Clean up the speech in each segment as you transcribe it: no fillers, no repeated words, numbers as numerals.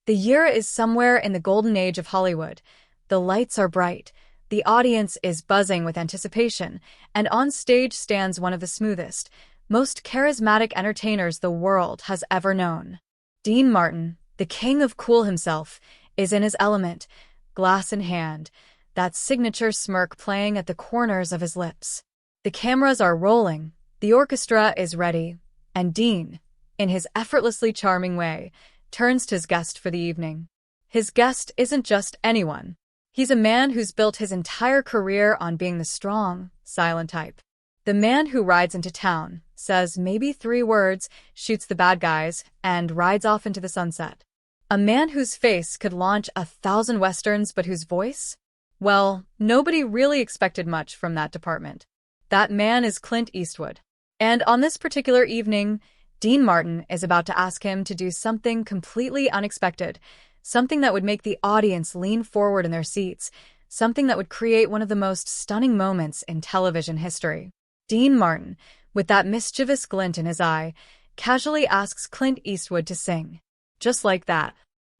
The year is somewhere in the golden age of Hollywood. The lights are bright, the audience is buzzing with anticipation, and on stage stands one of the smoothest, most charismatic entertainers the world has ever known. Dean Martin, the king of cool himself, is in his element, glass in hand, that signature smirk playing at the corners of his lips. The cameras are rolling, the orchestra is ready, and Dean, in his effortlessly charming way, turns to his guest for the evening. His guest isn't just anyone. He's a man who's built his entire career on being the strong, silent type. The man who rides into town, says maybe 3 words, shoots the bad guys, and rides off into the sunset. A man whose face could launch 1,000 westerns but whose voice? Well, nobody really expected much from that department. That man is Clint Eastwood. And on this particular evening, Dean Martin is about to ask him to do something completely unexpected, something that would make the audience lean forward in their seats, something that would create one of the most stunning moments in television history. Dean Martin, with that mischievous glint in his eye, casually asks Clint Eastwood to sing. Just like that.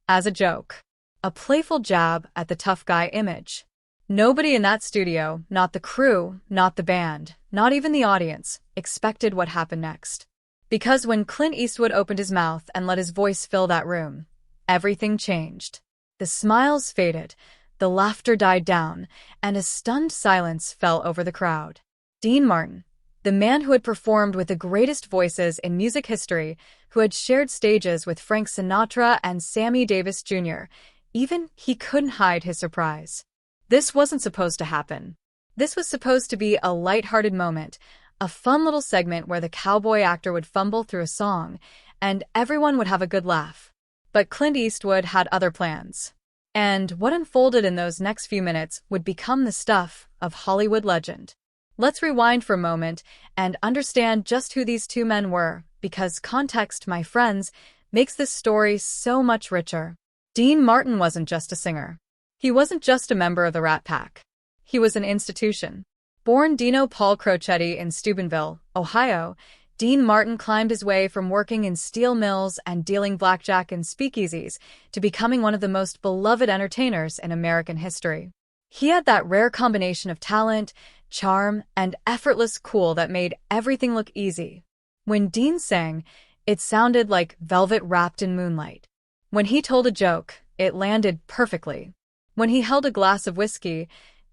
As a joke. A playful jab at the tough guy image. Nobody in that studio, not the crew, not the band, not even the audience, expected what happened next. Because when Clint Eastwood opened his mouth and let his voice fill that room, everything changed. The smiles faded, the laughter died down, and a stunned silence fell over the crowd. Dean Martin, the man who had performed with the greatest voices in music history, who had shared stages with Frank Sinatra and Sammy Davis Jr., even he couldn't hide his surprise. This wasn't supposed to happen. This was supposed to be a lighthearted moment, a fun little segment where the cowboy actor would fumble through a song, and everyone would have a good laugh. But Clint Eastwood had other plans. And what unfolded in those next few minutes would become the stuff of Hollywood legend. Let's rewind for a moment and understand just who these 2 men were, because context, my friends, makes this story so much richer. Dean Martin wasn't just a singer. He wasn't just a member of the Rat Pack. He was an institution. Born Dino Paul Crocetti in Steubenville, Ohio, Dean Martin climbed his way from working in steel mills and dealing blackjack in speakeasies to becoming one of the most beloved entertainers in American history. He had that rare combination of talent, charm, and effortless cool that made everything look easy. When Dean sang, it sounded like velvet wrapped in moonlight. When he told a joke, it landed perfectly. When he held a glass of whiskey,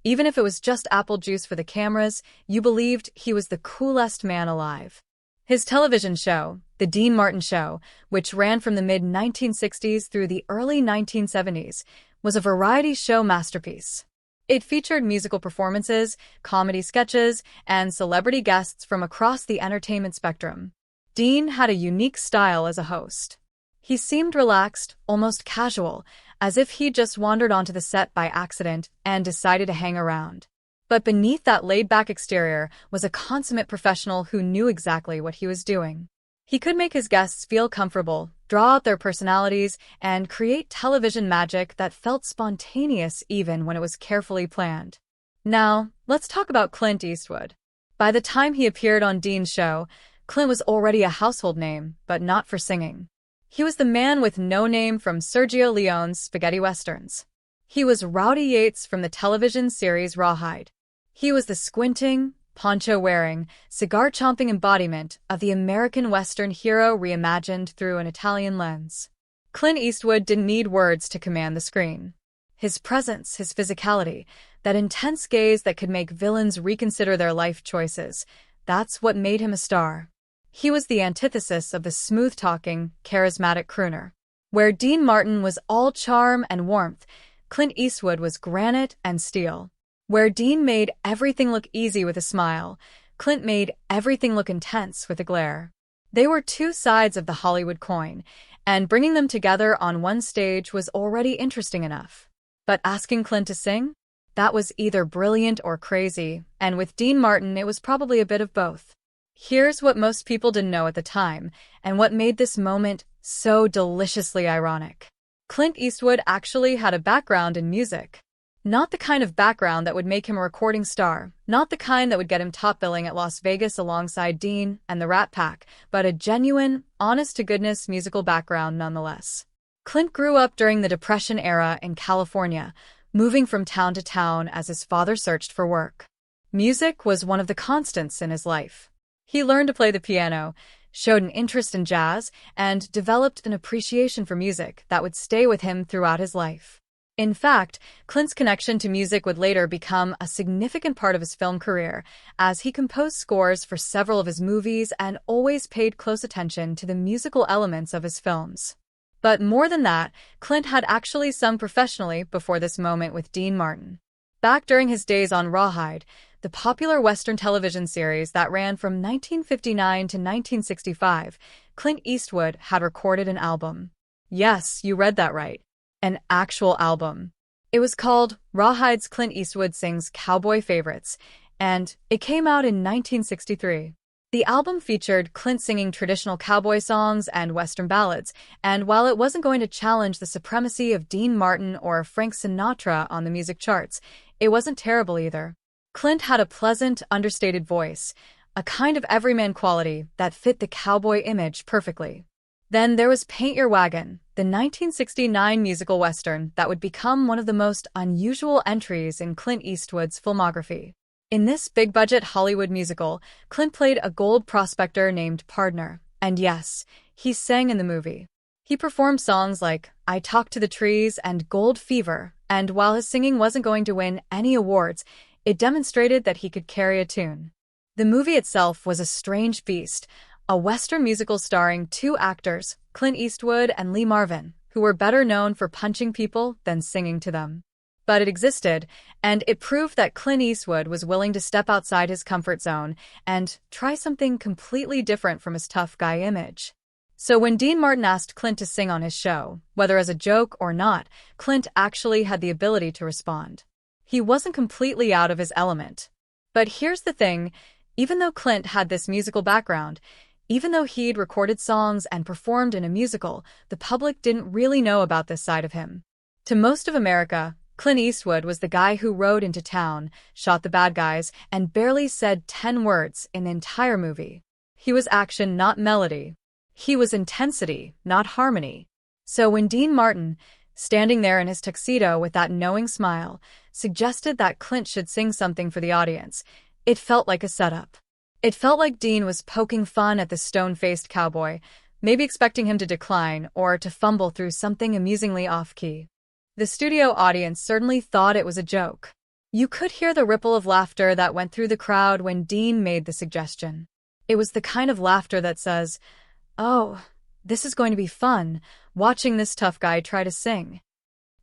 even if it was just apple juice for the cameras, you believed he was the coolest man alive. His television show, The Dean Martin Show, which ran from the mid-1960s through the early 1970s, was a variety show masterpiece. It featured musical performances, comedy sketches, and celebrity guests from across the entertainment spectrum. Dean had a unique style as a host. He seemed relaxed, almost casual, as if he'd just wandered onto the set by accident and decided to hang around. But beneath that laid-back exterior was a consummate professional who knew exactly what he was doing. He could make his guests feel comfortable, draw out their personalities, and create television magic that felt spontaneous even when it was carefully planned. Now, let's talk about Clint Eastwood. By the time he appeared on Dean's show, Clint was already a household name, but not for singing. He was the man with no name from Sergio Leone's spaghetti westerns. He was Rowdy Yates from the television series Rawhide. He was the squinting, poncho-wearing, cigar-chomping embodiment of the American Western hero reimagined through an Italian lens. Clint Eastwood didn't need words to command the screen. His presence, his physicality, that intense gaze that could make villains reconsider their life choices, that's what made him a star. He was the antithesis of the smooth-talking, charismatic crooner. Where Dean Martin was all charm and warmth, Clint Eastwood was granite and steel. Where Dean made everything look easy with a smile, Clint made everything look intense with a glare. They were 2 sides of the Hollywood coin, and bringing them together on one stage was already interesting enough. But asking Clint to sing? That was either brilliant or crazy, and with Dean Martin it was probably a bit of both. Here's what most people didn't know at the time, and what made this moment so deliciously ironic. Clint Eastwood actually had a background in music. Not the kind of background that would make him a recording star, not the kind that would get him top billing at Las Vegas alongside Dean and the Rat Pack, but a genuine, honest-to-goodness musical background nonetheless. Clint grew up during the Depression era in California, moving from town to town as his father searched for work. Music was one of the constants in his life. He learned to play the piano, showed an interest in jazz, and developed an appreciation for music that would stay with him throughout his life. In fact, Clint's connection to music would later become a significant part of his film career, as he composed scores for several of his movies and always paid close attention to the musical elements of his films. But more than that, Clint had actually sung professionally before this moment with Dean Martin. Back during his days on Rawhide, the popular Western television series that ran from 1959 to 1965, Clint Eastwood had recorded an album. Yes, you read that right. An actual album. It was called Rawhide's Clint Eastwood Sings Cowboy Favorites, and it came out in 1963. The album featured Clint singing traditional cowboy songs and Western ballads, and while it wasn't going to challenge the supremacy of Dean Martin or Frank Sinatra on the music charts, it wasn't terrible either. Clint had a pleasant, understated voice, a kind of everyman quality that fit the cowboy image perfectly. Then there was Paint Your Wagon, the 1969 musical western that would become one of the most unusual entries in Clint Eastwood's filmography. In this big-budget Hollywood musical, Clint played a gold prospector named Pardner, and yes, he sang in the movie. He performed songs like I Talk to the Trees and Gold Fever, and while his singing wasn't going to win any awards, it demonstrated that he could carry a tune. The movie itself was a strange beast, a Western musical starring two actors, Clint Eastwood and Lee Marvin, who were better known for punching people than singing to them. But it existed, and it proved that Clint Eastwood was willing to step outside his comfort zone and try something completely different from his tough guy image. So when Dean Martin asked Clint to sing on his show, whether as a joke or not, Clint actually had the ability to respond. He wasn't completely out of his element. But here's the thing, even though Clint had this musical background, even though he'd recorded songs and performed in a musical, the public didn't really know about this side of him. To most of America, Clint Eastwood was the guy who rode into town, shot the bad guys, and barely said 10 words in the entire movie. He was action, not melody. He was intensity, not harmony. So when Dean Martin, standing there in his tuxedo with that knowing smile, suggested that Clint should sing something for the audience, it felt like a setup. It felt like Dean was poking fun at the stone-faced cowboy, maybe expecting him to decline or to fumble through something amusingly off-key. The studio audience certainly thought it was a joke. You could hear the ripple of laughter that went through the crowd when Dean made the suggestion. It was the kind of laughter that says, "Oh, this is going to be fun, watching this tough guy try to sing."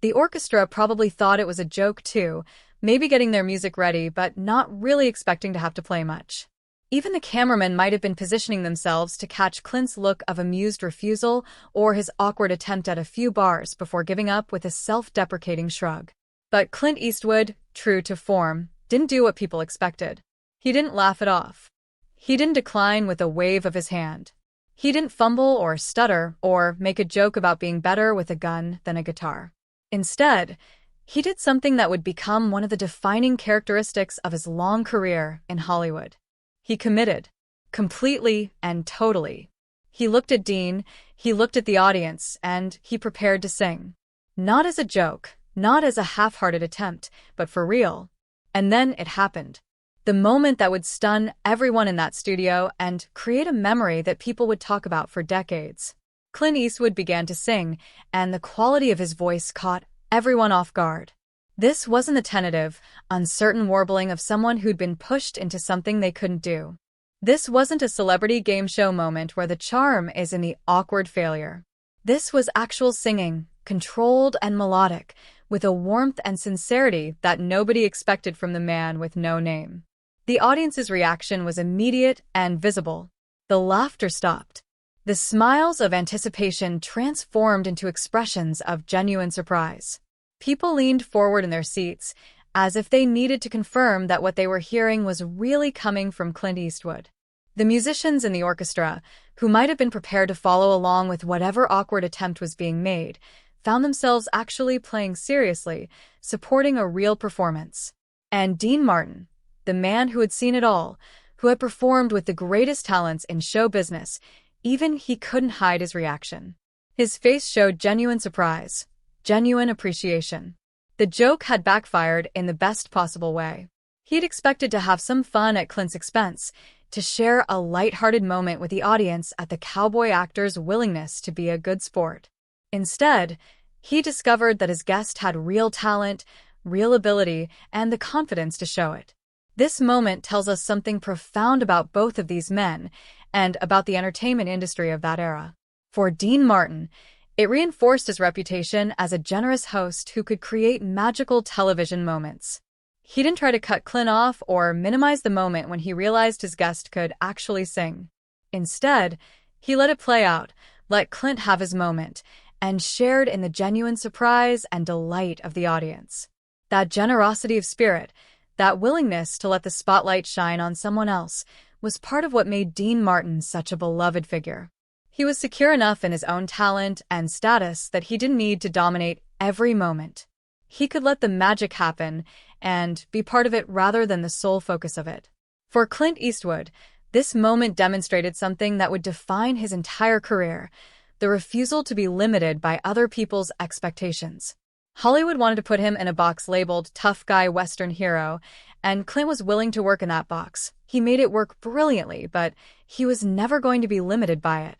The orchestra probably thought it was a joke too, maybe getting their music ready but not really expecting to have to play much. Even the cameramen might have been positioning themselves to catch Clint's look of amused refusal or his awkward attempt at a few bars before giving up with a self-deprecating shrug. But Clint Eastwood, true to form, didn't do what people expected. He didn't laugh it off. He didn't decline with a wave of his hand. He didn't fumble or stutter or make a joke about being better with a gun than a guitar. Instead, he did something that would become one of the defining characteristics of his long career in Hollywood. He committed. Completely and totally. He looked at Dean, he looked at the audience, and he prepared to sing. Not as a joke, not as a half-hearted attempt, but for real. And then it happened. The moment that would stun everyone in that studio and create a memory that people would talk about for decades. Clint Eastwood began to sing, and the quality of his voice caught everyone off guard. This wasn't the tentative, uncertain warbling of someone who'd been pushed into something they couldn't do. This wasn't a celebrity game show moment where the charm is in the awkward failure. This was actual singing, controlled and melodic, with a warmth and sincerity that nobody expected from the man with no name. The audience's reaction was immediate and visible. The laughter stopped. The smiles of anticipation transformed into expressions of genuine surprise. People leaned forward in their seats, as if they needed to confirm that what they were hearing was really coming from Clint Eastwood. The musicians in the orchestra, who might have been prepared to follow along with whatever awkward attempt was being made, found themselves actually playing seriously, supporting a real performance. And Dean Martin, the man who had seen it all, who had performed with the greatest talents in show business, even he couldn't hide his reaction. His face showed genuine surprise, genuine appreciation. The joke had backfired in the best possible way. He'd expected to have some fun at Clint's expense, to share a lighthearted moment with the audience at the cowboy actor's willingness to be a good sport. Instead, he discovered that his guest had real talent, real ability, and the confidence to show it. This moment tells us something profound about both of these men and about the entertainment industry of that era. For Dean Martin, it reinforced his reputation as a generous host who could create magical television moments. He didn't try to cut Clint off or minimize the moment when he realized his guest could actually sing. Instead, he let it play out, let Clint have his moment, and shared in the genuine surprise and delight of the audience. That generosity of spirit, that willingness to let the spotlight shine on someone else, was part of what made Dean Martin such a beloved figure. He was secure enough in his own talent and status that he didn't need to dominate every moment. He could let the magic happen and be part of it rather than the sole focus of it. For Clint Eastwood, this moment demonstrated something that would define his entire career: the refusal to be limited by other people's expectations. Hollywood wanted to put him in a box labeled tough guy Western hero, and Clint was willing to work in that box. He made it work brilliantly, but he was never going to be limited by it.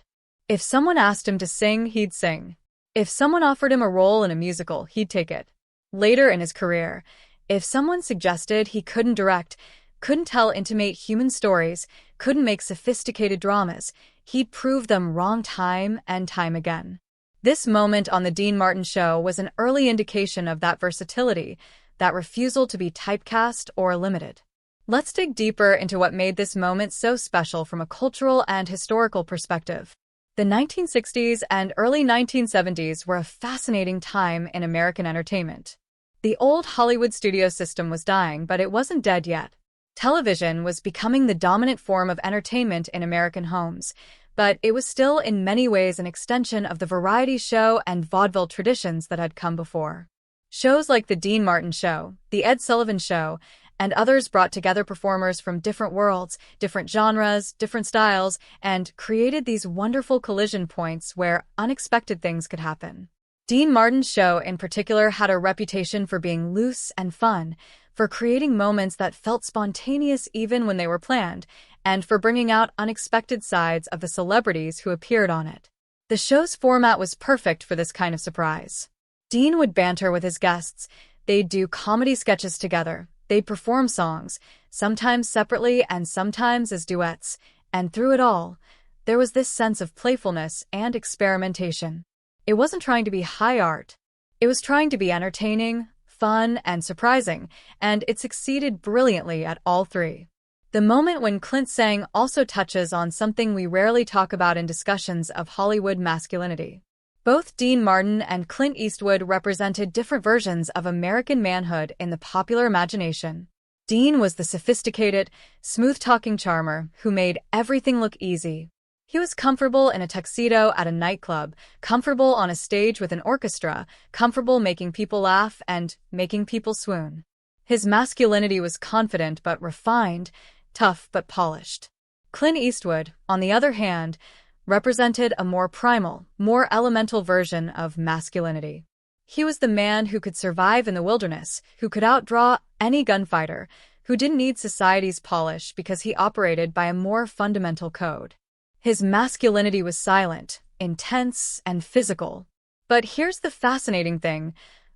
If someone asked him to sing, he'd sing. If someone offered him a role in a musical, he'd take it. Later in his career, if someone suggested he couldn't direct, couldn't tell intimate human stories, couldn't make sophisticated dramas, he'd prove them wrong time and time again. This moment on The Dean Martin Show was an early indication of that versatility, that refusal to be typecast or limited. Let's dig deeper into what made this moment so special from a cultural and historical perspective. The 1960s and early 1970s were a fascinating time in American entertainment. The old Hollywood studio system was dying, but it wasn't dead yet. Television was becoming the dominant form of entertainment in American homes, but it was still in many ways an extension of the variety show and vaudeville traditions that had come before. Shows like The Dean Martin Show, The Ed Sullivan Show, and others brought together performers from different worlds, different genres, different styles, and created these wonderful collision points where unexpected things could happen. Dean Martin's show in particular had a reputation for being loose and fun, for creating moments that felt spontaneous even when they were planned, and for bringing out unexpected sides of the celebrities who appeared on it. The show's format was perfect for this kind of surprise. Dean would banter with his guests, they'd do comedy sketches together, they'd perform songs, sometimes separately and sometimes as duets, and through it all, there was this sense of playfulness and experimentation. It wasn't trying to be high art. It was trying to be entertaining, fun, and surprising, and it succeeded brilliantly at all three. The moment when Clint sang also touches on something we rarely talk about in discussions of Hollywood masculinity. Both Dean Martin and Clint Eastwood represented different versions of American manhood in the popular imagination. Dean was the sophisticated, smooth-talking charmer who made everything look easy. He was comfortable in a tuxedo at a nightclub, comfortable on a stage with an orchestra, comfortable making people laugh and making people swoon. His masculinity was confident but refined, tough but polished. Clint Eastwood, on the other hand, represented a more primal, more elemental version of masculinity. He was the man who could survive in the wilderness, who could outdraw any gunfighter, who didn't need society's polish because he operated by a more fundamental code. His masculinity was silent, intense, and physical. But here's the fascinating thing.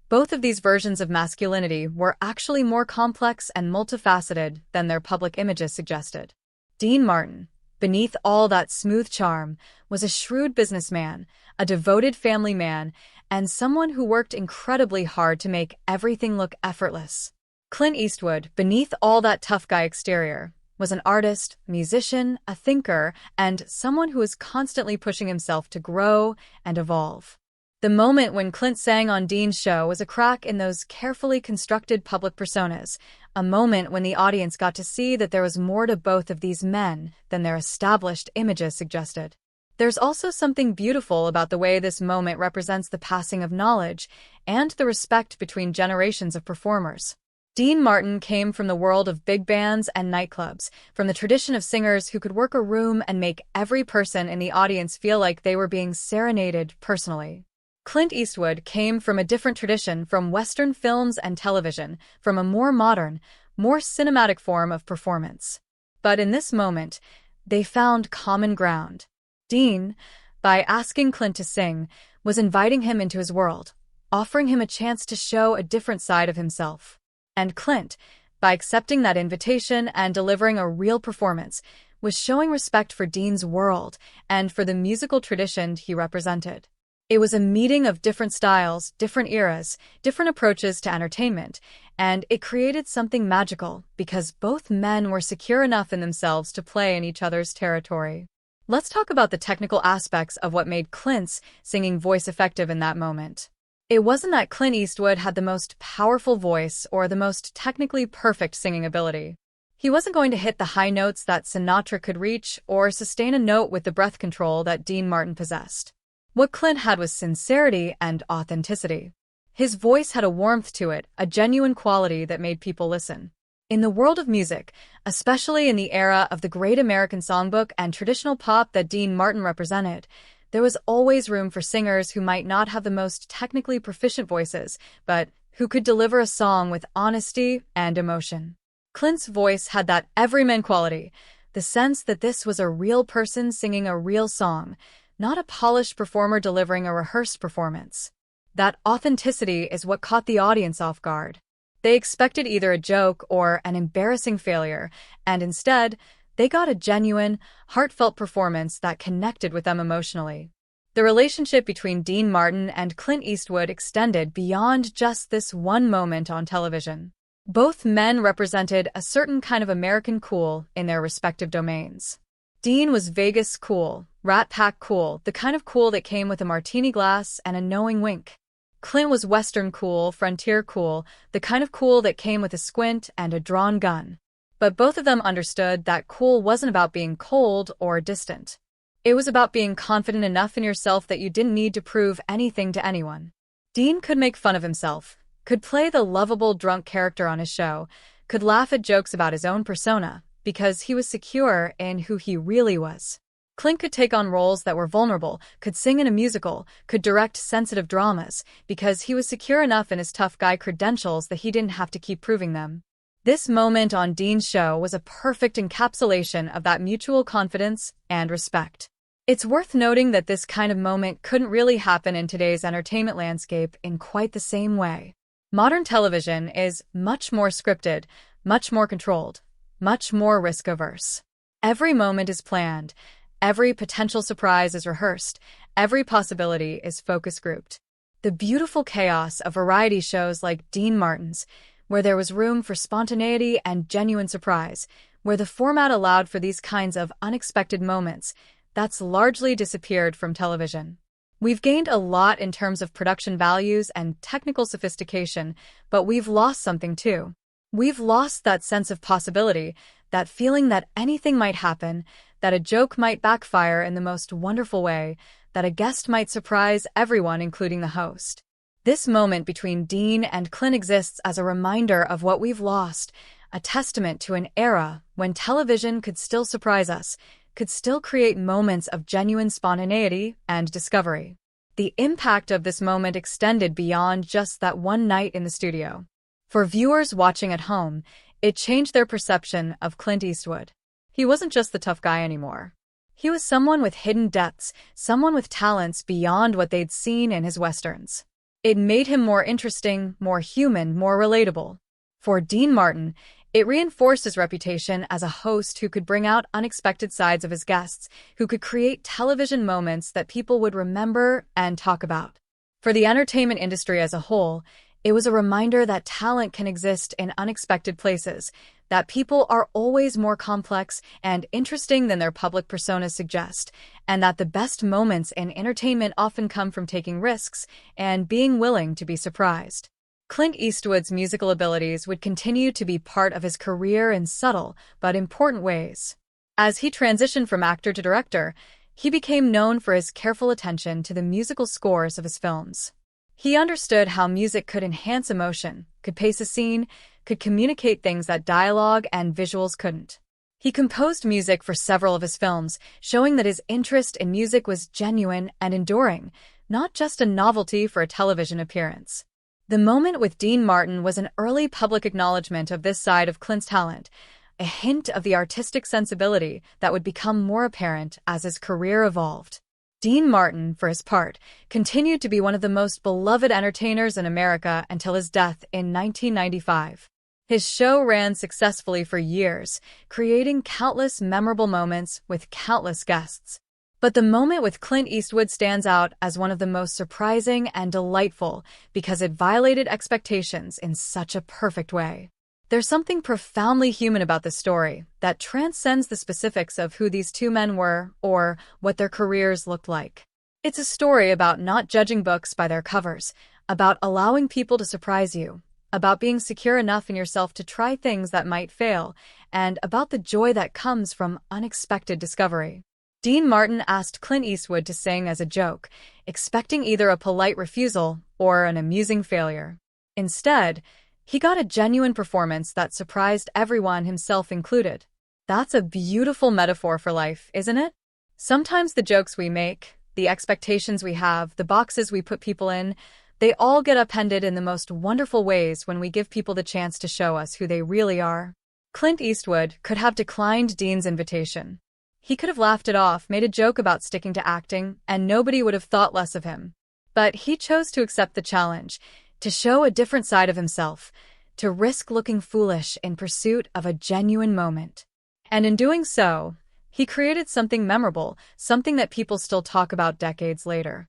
Both of these versions of masculinity were actually more complex and multifaceted than their public images suggested. Dean Martin, beneath all that smooth charm, was a shrewd businessman, a devoted family man, and someone who worked incredibly hard to make everything look effortless. Clint Eastwood, beneath all that tough guy exterior, was an artist, musician, a thinker, and someone who was constantly pushing himself to grow and evolve. The moment when Clint sang on Dean's show was a crack in those carefully constructed public personas, a moment when the audience got to see that there was more to both of these men than their established images suggested. There's also something beautiful about the way this moment represents the passing of knowledge and the respect between generations of performers. Dean Martin came from the world of big bands and nightclubs, from the tradition of singers who could work a room and make every person in the audience feel like they were being serenaded personally. Clint Eastwood came from a different tradition, from Western films and television, from a more modern, more cinematic form of performance. But in this moment, they found common ground. Dean, by asking Clint to sing, was inviting him into his world, offering him a chance to show a different side of himself. And Clint, by accepting that invitation and delivering a real performance, was showing respect for Dean's world and for the musical tradition he represented. It was a meeting of different styles, different eras, different approaches to entertainment, and it created something magical because both men were secure enough in themselves to play in each other's territory. Let's talk about the technical aspects of what made Clint's singing voice effective in that moment. It wasn't that Clint Eastwood had the most powerful voice or the most technically perfect singing ability. He wasn't going to hit the high notes that Sinatra could reach or sustain a note with the breath control that Dean Martin possessed. What Clint had was sincerity and authenticity. His voice had a warmth to it, a genuine quality that made people listen. In the world of music, especially in the era of the great American songbook and traditional pop that Dean Martin represented, there was always room for singers who might not have the most technically proficient voices, but who could deliver a song with honesty and emotion. Clint's voice had that everyman quality, the sense that this was a real person singing a real song, not a polished performer delivering a rehearsed performance. That authenticity is what caught the audience off guard. They expected either a joke or an embarrassing failure, and instead, they got a genuine, heartfelt performance that connected with them emotionally. The relationship between Dean Martin and Clint Eastwood extended beyond just this one moment on television. Both men represented a certain kind of American cool in their respective domains. Dean was Vegas cool, Rat Pack cool, the kind of cool that came with a martini glass and a knowing wink. Clint was Western cool, frontier cool, the kind of cool that came with a squint and a drawn gun. But both of them understood that cool wasn't about being cold or distant. It was about being confident enough in yourself that you didn't need to prove anything to anyone. Dean could make fun of himself, could play the lovable drunk character on his show, could laugh at jokes about his own persona, because he was secure in who he really was. Clint could take on roles that were vulnerable, could sing in a musical, could direct sensitive dramas, because he was secure enough in his tough guy credentials that he didn't have to keep proving them. This moment on Dean's show was a perfect encapsulation of that mutual confidence and respect. It's worth noting that this kind of moment couldn't really happen in today's entertainment landscape in quite the same way. Modern television is much more scripted, much more controlled, much more risk-averse. Every moment is planned, every potential surprise is rehearsed, every possibility is focus-grouped. The beautiful chaos of variety shows like Dean Martin's, where there was room for spontaneity and genuine surprise, where the format allowed for these kinds of unexpected moments, that's largely disappeared from television. We've gained a lot in terms of production values and technical sophistication, but we've lost something too. We've lost that sense of possibility, that feeling that anything might happen, that a joke might backfire in the most wonderful way, that a guest might surprise everyone, including the host. This moment between Dean and Clint exists as a reminder of what we've lost, a testament to an era when television could still surprise us, could still create moments of genuine spontaneity and discovery. The impact of this moment extended beyond just that one night in the studio. For viewers watching at home, it changed their perception of Clint Eastwood. He wasn't just the tough guy anymore. He was someone with hidden depths, someone with talents beyond what they'd seen in his westerns. It made him more interesting, more human, more relatable. For Dean Martin, it reinforced his reputation as a host who could bring out unexpected sides of his guests, who could create television moments that people would remember and talk about. For the entertainment industry as a whole, it was a reminder that talent can exist in unexpected places, that people are always more complex and interesting than their public personas suggest, and that the best moments in entertainment often come from taking risks and being willing to be surprised. Clint Eastwood's musical abilities would continue to be part of his career in subtle but important ways. As he transitioned from actor to director, he became known for his careful attention to the musical scores of his films. He understood how music could enhance emotion, could pace a scene, could communicate things that dialogue and visuals couldn't. He composed music for several of his films, showing that his interest in music was genuine and enduring, not just a novelty for a television appearance. The moment with Dean Martin was an early public acknowledgement of this side of Clint's talent, a hint of the artistic sensibility that would become more apparent as his career evolved. Dean Martin, for his part, continued to be one of the most beloved entertainers in America until his death in 1995. His show ran successfully for years, creating countless memorable moments with countless guests. But the moment with Clint Eastwood stands out as one of the most surprising and delightful because it violated expectations in such a perfect way. There's something profoundly human about this story that transcends the specifics of who these two men were or what their careers looked like. It's a story about not judging books by their covers, about allowing people to surprise you, about being secure enough in yourself to try things that might fail, and about the joy that comes from unexpected discovery. Dean Martin asked Clint Eastwood to sing as a joke, expecting either a polite refusal or an amusing failure. Instead, he got a genuine performance that surprised everyone, himself included. That's a beautiful metaphor for life, isn't it? Sometimes the jokes we make, the expectations we have, the boxes we put people in, they all get upended in the most wonderful ways when we give people the chance to show us who they really are. Clint Eastwood could have declined Dean's invitation. He could have laughed it off, made a joke about sticking to acting, and nobody would have thought less of him. But he chose to accept the challenge, to show a different side of himself, to risk looking foolish in pursuit of a genuine moment. And in doing so, he created something memorable, something that people still talk about decades later.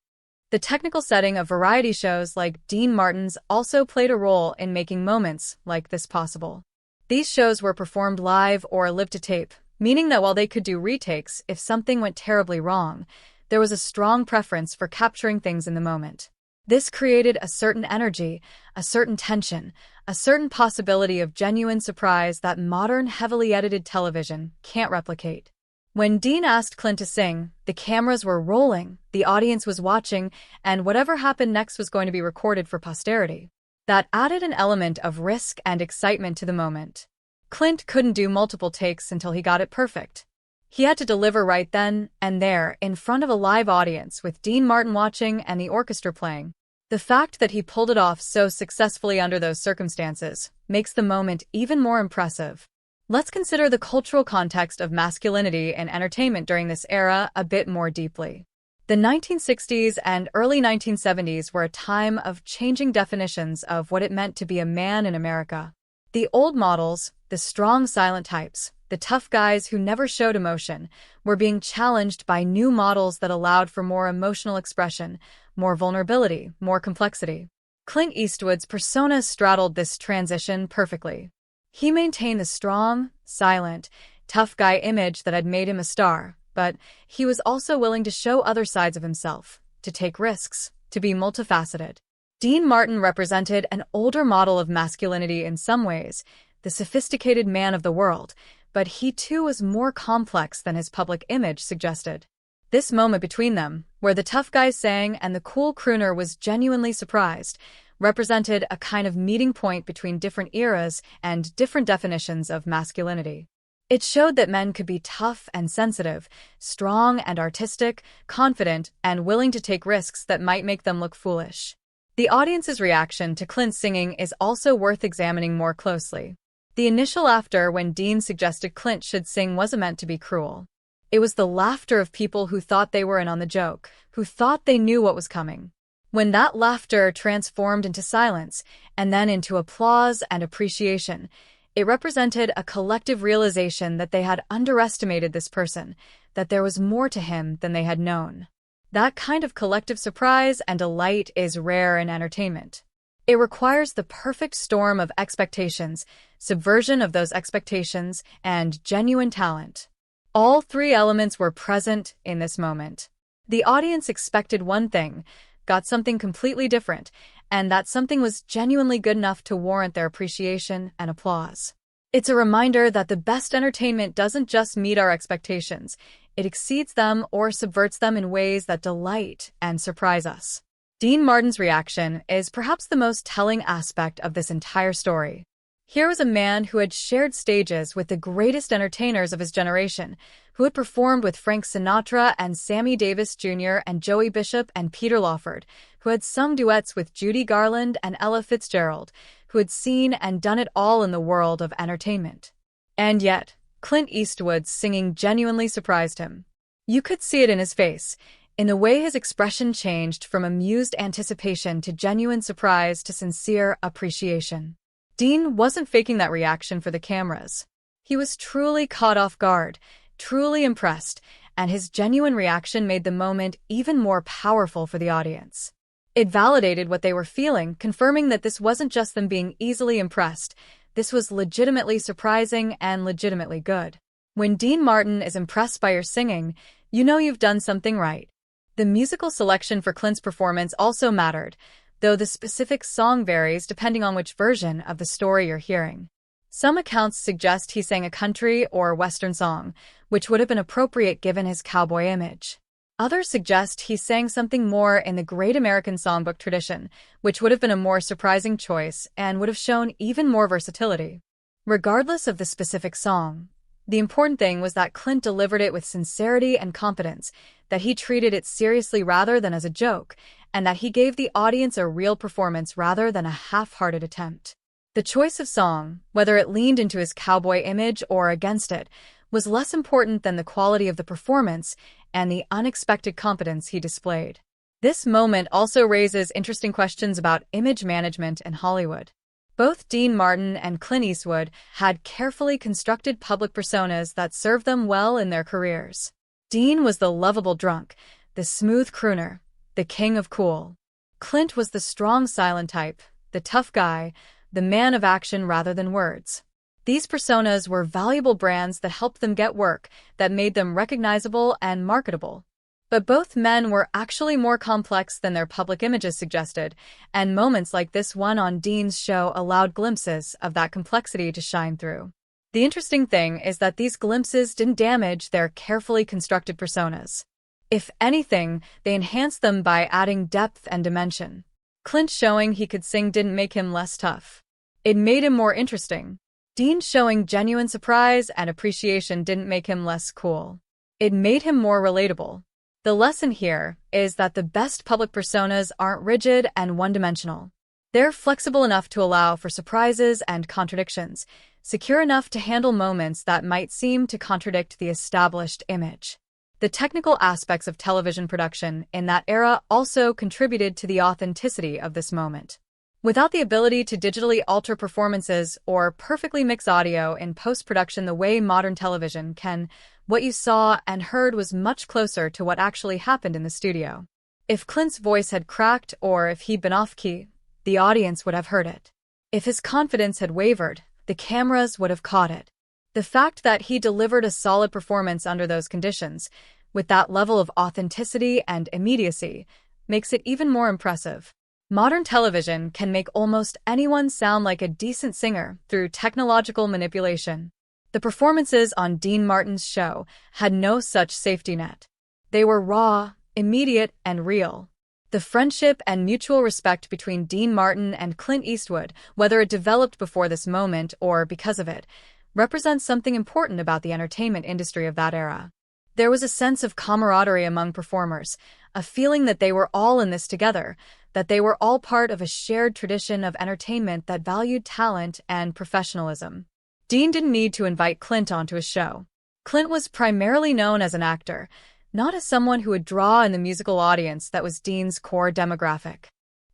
The technical setting of variety shows like Dean Martin's also played a role in making moments like this possible. These shows were performed live or live to tape, meaning that while they could do retakes if something went terribly wrong, there was a strong preference for capturing things in the moment. This created a certain energy, a certain tension, a certain possibility of genuine surprise that modern, heavily edited television can't replicate. When Dean asked Clint to sing, the cameras were rolling, the audience was watching, and whatever happened next was going to be recorded for posterity. That added an element of risk and excitement to the moment. Clint couldn't do multiple takes until he got it perfect. He had to deliver right then and there in front of a live audience with Dean Martin watching and the orchestra playing. The fact that he pulled it off so successfully under those circumstances makes the moment even more impressive. Let's consider the cultural context of masculinity in entertainment during this era a bit more deeply. The 1960s and early 1970s were a time of changing definitions of what it meant to be a man in America. The old models, the strong silent types, the tough guys who never showed emotion, were being challenged by new models that allowed for more emotional expression, more vulnerability, more complexity. Clint Eastwood's persona straddled this transition perfectly. He maintained the strong, silent, tough guy image that had made him a star, but he was also willing to show other sides of himself, to take risks, to be multifaceted. Dean Martin represented an older model of masculinity in some ways, the sophisticated man of the world, but he too was more complex than his public image suggested. This moment between them, where the tough guy sang and the cool crooner was genuinely surprised, represented a kind of meeting point between different eras and different definitions of masculinity. It showed that men could be tough and sensitive, strong and artistic, confident and willing to take risks that might make them look foolish. The audience's reaction to Clint's singing is also worth examining more closely. The initial laughter when Dean suggested Clint should sing wasn't meant to be cruel. It was the laughter of people who thought they were in on the joke, who thought they knew what was coming. When that laughter transformed into silence, and then into applause and appreciation, it represented a collective realization that they had underestimated this person, that there was more to him than they had known. That kind of collective surprise and delight is rare in entertainment. It requires the perfect storm of expectations, subversion of those expectations, and genuine talent. All three elements were present in this moment. The audience expected one thing, got something completely different, and that something was genuinely good enough to warrant their appreciation and applause. It's a reminder that the best entertainment doesn't just meet our expectations, it exceeds them or subverts them in ways that delight and surprise us. Dean Martin's reaction is perhaps the most telling aspect of this entire story. Here was a man who had shared stages with the greatest entertainers of his generation, who had performed with Frank Sinatra and Sammy Davis Jr. and Joey Bishop and Peter Lawford, who had sung duets with Judy Garland and Ella Fitzgerald, who had seen and done it all in the world of entertainment. And yet, Clint Eastwood's singing genuinely surprised him. You could see it in his face, in the way his expression changed from amused anticipation to genuine surprise to sincere appreciation. Dean wasn't faking that reaction for the cameras. He was truly caught off guard, truly impressed, and his genuine reaction made the moment even more powerful for the audience. It validated what they were feeling, confirming that this wasn't just them being easily impressed. This was legitimately surprising and legitimately good. When Dean Martin is impressed by your singing, you know you've done something right. The musical selection for Clint's performance also mattered, though the specific song varies depending on which version of the story you're hearing. Some accounts suggest he sang a country or western song, which would have been appropriate given his cowboy image. Others suggest he sang something more in the Great American Songbook tradition, which would have been a more surprising choice and would have shown even more versatility. Regardless of the specific song, the important thing was that Clint delivered it with sincerity and confidence, that he treated it seriously rather than as a joke, and that he gave the audience a real performance rather than a half-hearted attempt. The choice of song, whether it leaned into his cowboy image or against it, was less important than the quality of the performance and the unexpected competence he displayed. This moment also raises interesting questions about image management in Hollywood. Both Dean Martin and Clint Eastwood had carefully constructed public personas that served them well in their careers. Dean was the lovable drunk, the smooth crooner, the king of cool. Clint was the strong silent type, the tough guy, the man of action rather than words. These personas were valuable brands that helped them get work, that made them recognizable and marketable. But both men were actually more complex than their public images suggested, and moments like this one on Dean's show allowed glimpses of that complexity to shine through. The interesting thing is that these glimpses didn't damage their carefully constructed personas. If anything, they enhanced them by adding depth and dimension. Clint showing he could sing didn't make him less tough. It made him more interesting. Dean showing genuine surprise and appreciation didn't make him less cool. It made him more relatable. The lesson here is that the best public personas aren't rigid and one-dimensional. They're flexible enough to allow for surprises and contradictions, secure enough to handle moments that might seem to contradict the established image. The technical aspects of television production in that era also contributed to the authenticity of this moment. Without the ability to digitally alter performances or perfectly mix audio in post-production the way modern television can, what you saw and heard was much closer to what actually happened in the studio. If Clint's voice had cracked or if he'd been off-key, the audience would have heard it. If his confidence had wavered, the cameras would have caught it. The fact that he delivered a solid performance under those conditions, with that level of authenticity and immediacy, makes it even more impressive. Modern television can make almost anyone sound like a decent singer through technological manipulation. The performances on Dean Martin's show had no such safety net. They were raw, immediate, and real. The friendship and mutual respect between Dean Martin and Clint Eastwood, whether it developed before this moment or because of it, represents something important about the entertainment industry of that era. There was a sense of camaraderie among performers, a feeling that they were all in this together, that they were all part of a shared tradition of entertainment that valued talent and professionalism. Dean didn't need to invite Clint onto his show. Clint was primarily known as an actor, not as someone who would draw in the musical audience that was Dean's core demographic.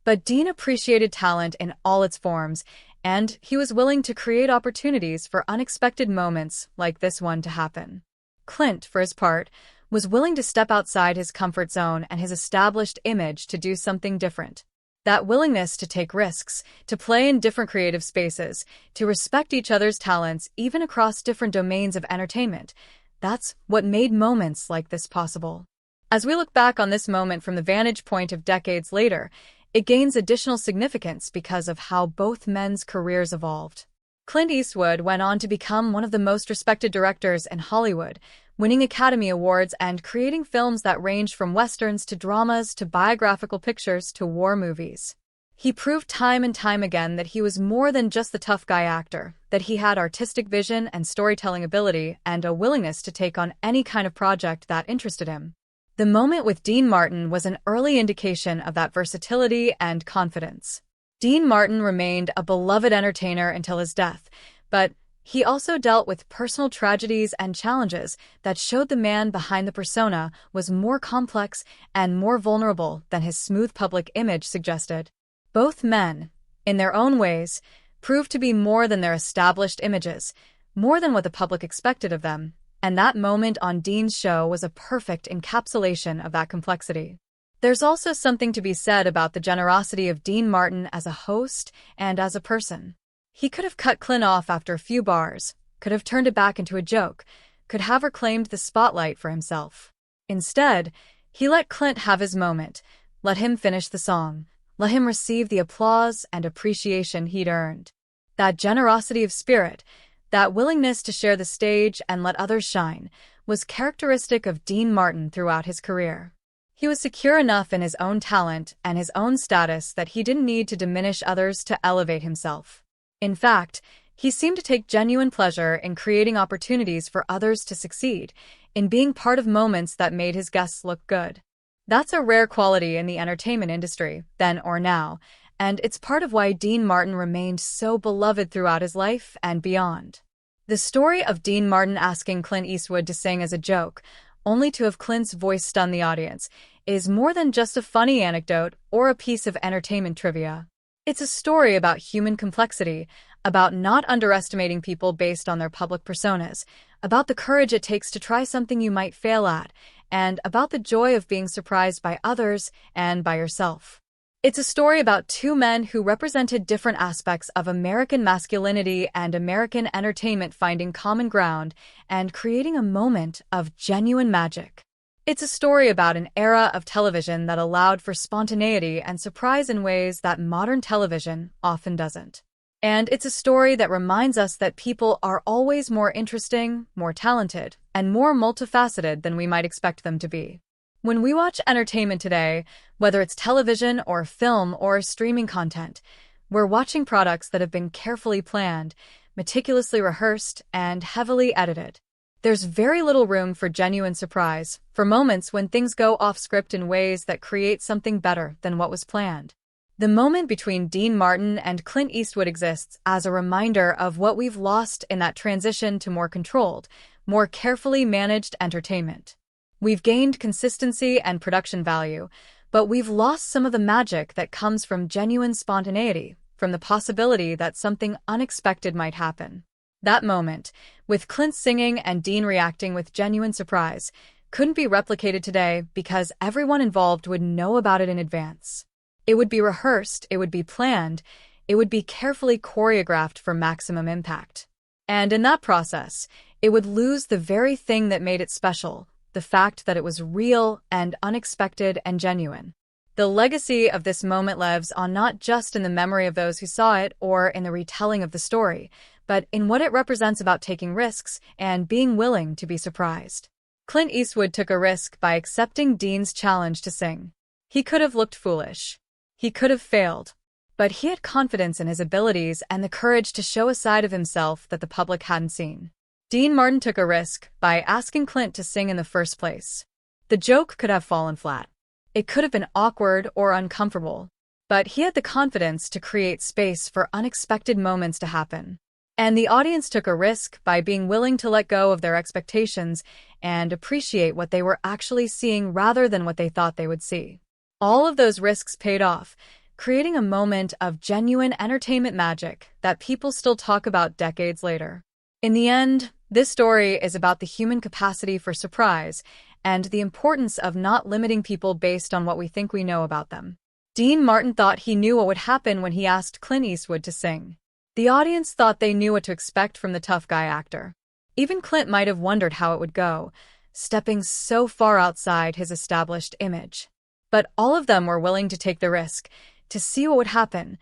But Dean appreciated talent in all its forms, and he was willing to create opportunities for unexpected moments like this one to happen. Clint, for his part, was willing to step outside his comfort zone and his established image to do something different. That willingness to take risks, to play in different creative spaces, to respect each other's talents even across different domains of entertainment, that's what made moments like this possible. As we look back on this moment from the vantage point of decades later, it gains additional significance because of how both men's careers evolved. Clint Eastwood went on to become one of the most respected directors in Hollywood, winning Academy Awards and creating films that ranged from westerns to dramas to biographical pictures to war movies. He proved time and time again that he was more than just the tough guy actor, that he had artistic vision and storytelling ability and a willingness to take on any kind of project that interested him. The moment with Dean Martin was an early indication of that versatility and confidence. Dean Martin remained a beloved entertainer until his death, but he also dealt with personal tragedies and challenges that showed the man behind the persona was more complex and more vulnerable than his smooth public image suggested. Both men, in their own ways, proved to be more than their established images, more than what the public expected of them, and that moment on Dean's show was a perfect encapsulation of that complexity. There's also something to be said about the generosity of Dean Martin as a host and as a person. He could have cut Clint off after a few bars, could have turned it back into a joke, could have reclaimed the spotlight for himself. Instead, he let Clint have his moment, let him finish the song, let him receive the applause and appreciation he'd earned. That generosity of spirit, that willingness to share the stage and let others shine, was characteristic of Dean Martin throughout his career. He was secure enough in his own talent and his own status that he didn't need to diminish others to elevate himself. In fact, he seemed to take genuine pleasure in creating opportunities for others to succeed, in being part of moments that made his guests look good. That's a rare quality in the entertainment industry, then or now, and it's part of why Dean Martin remained so beloved throughout his life and beyond. The story of Dean Martin asking Clint Eastwood to sing as a joke, only to have Clint's voice stun the audience, is more than just a funny anecdote or a piece of entertainment trivia. It's a story about human complexity, about not underestimating people based on their public personas, about the courage it takes to try something you might fail at, and about the joy of being surprised by others and by yourself. It's a story about two men who represented different aspects of American masculinity and American entertainment finding common ground and creating a moment of genuine magic. It's a story about an era of television that allowed for spontaneity and surprise in ways that modern television often doesn't. And it's a story that reminds us that people are always more interesting, more talented, and more multifaceted than we might expect them to be. When we watch entertainment today, whether it's television or film or streaming content, we're watching products that have been carefully planned, meticulously rehearsed, and heavily edited. There's very little room for genuine surprise, for moments when things go off script in ways that create something better than what was planned. The moment between Dean Martin and Clint Eastwood exists as a reminder of what we've lost in that transition to more controlled, more carefully managed entertainment. We've gained consistency and production value, but we've lost some of the magic that comes from genuine spontaneity, from the possibility that something unexpected might happen. That moment, with Clint singing and Dean reacting with genuine surprise, couldn't be replicated today because everyone involved would know about it in advance. It would be rehearsed, it would be planned, it would be carefully choreographed for maximum impact. And in that process, it would lose the very thing that made it special, the fact that it was real and unexpected and genuine. The legacy of this moment lives on not just in the memory of those who saw it or in the retelling of the story, but in what it represents about taking risks and being willing to be surprised. Clint Eastwood took a risk by accepting Dean's challenge to sing. He could have looked foolish. He could have failed. But he had confidence in his abilities and the courage to show a side of himself that the public hadn't seen. Dean Martin took a risk by asking Clint to sing in the first place. The joke could have fallen flat. It could have been awkward or uncomfortable. But he had the confidence to create space for unexpected moments to happen. And the audience took a risk by being willing to let go of their expectations and appreciate what they were actually seeing rather than what they thought they would see. All of those risks paid off, creating a moment of genuine entertainment magic that people still talk about decades later. In the end, this story is about the human capacity for surprise and the importance of not limiting people based on what we think we know about them. Dean Martin thought he knew what would happen when he asked Clint Eastwood to sing. The audience thought they knew what to expect from the tough guy actor. Even Clint might have wondered how it would go, stepping so far outside his established image. But all of them were willing to take the risk, to see what would happen,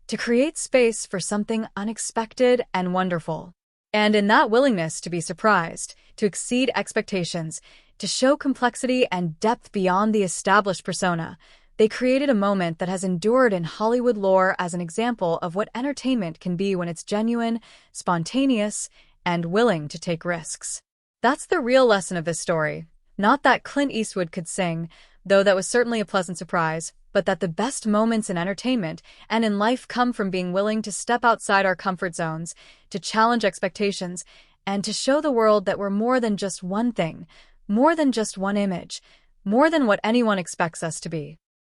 to create space for something unexpected and wonderful. And in that willingness to be surprised, to exceed expectations, to show complexity and depth beyond the established persona, They created a moment that has endured in Hollywood lore as an example of what entertainment can be when it's genuine, spontaneous, and willing to take risks. That's the real lesson of this story. Not that Clint Eastwood could sing, though that was certainly a pleasant surprise, but that the best moments in entertainment and in life come from being willing to step outside our comfort zones, to challenge expectations, and to show the world that we're more than just one thing, more than just one image, more than what anyone expects us to be.